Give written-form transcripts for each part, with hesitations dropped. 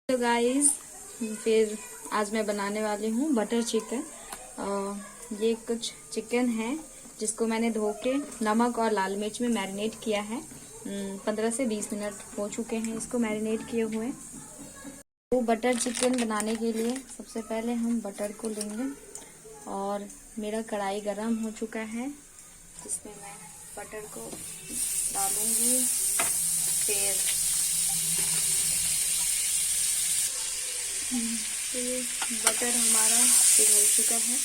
तो गाइस, फिर आज मैं बनाने वाली हूँ बटर चिकन। ये कुछ चिकन है जिसको मैंने धो के नमक और लाल मिर्च में मैरिनेट किया है। 15 से 20 मिनट हो चुके हैं इसको मैरिनेट किए हुए। तो बटर चिकन बनाने के लिए सबसे पहले हम बटर को लेंगे और मेरा कढ़ाई गरम हो चुका है जिसमें मैं बटर को डालूंगी। फिर बटर हमारा पिघल चुका है।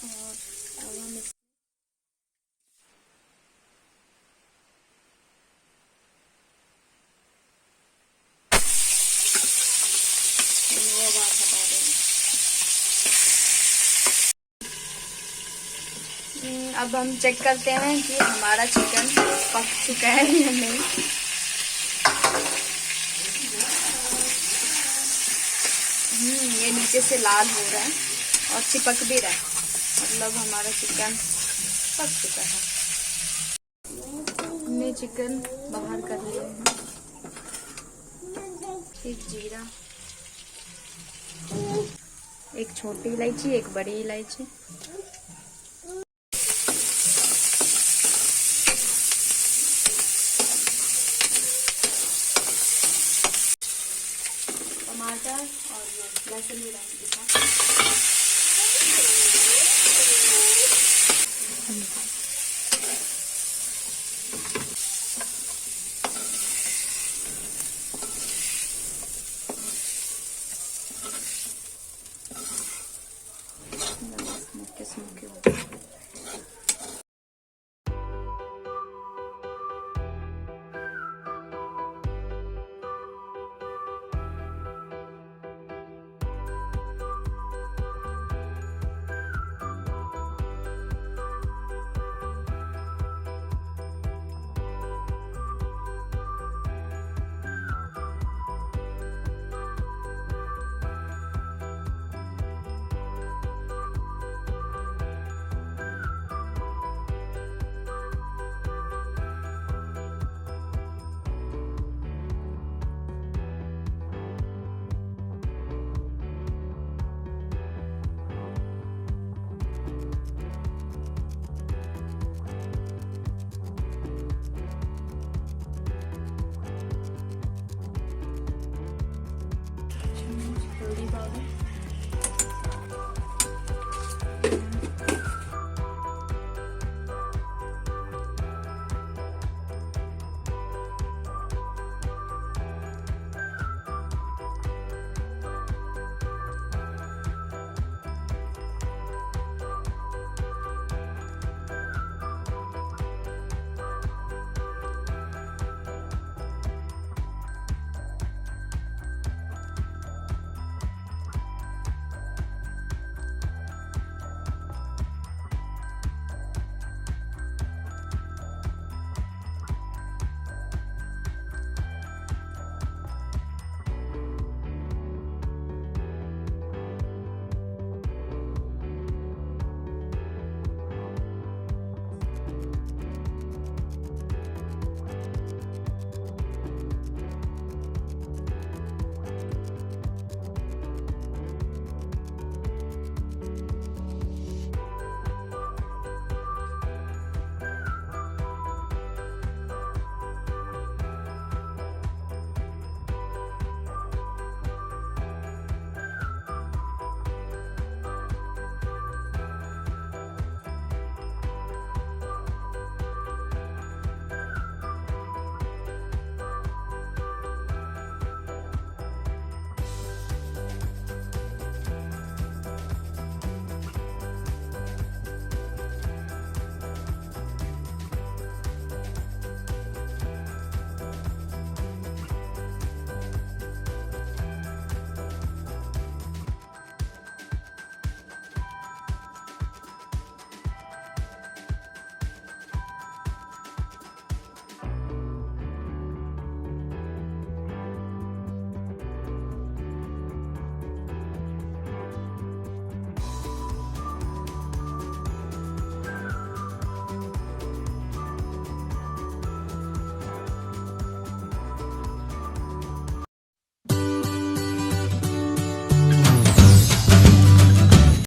और अब हम वो बात हटा देंगे। अब हम चेक करते हैं कि हमारा चिकन पक चुका है या नहीं। ये नीचे से लाल हो रहा है और चिपक भी रहा है, मतलब हमारा चिकन पक चुका है। हमने चिकन बाहर कर लिया है। एक जीरा, एक छोटी इलायची, एक बड़ी इलायची, टमाटर और लहसुन भी डाल दिया।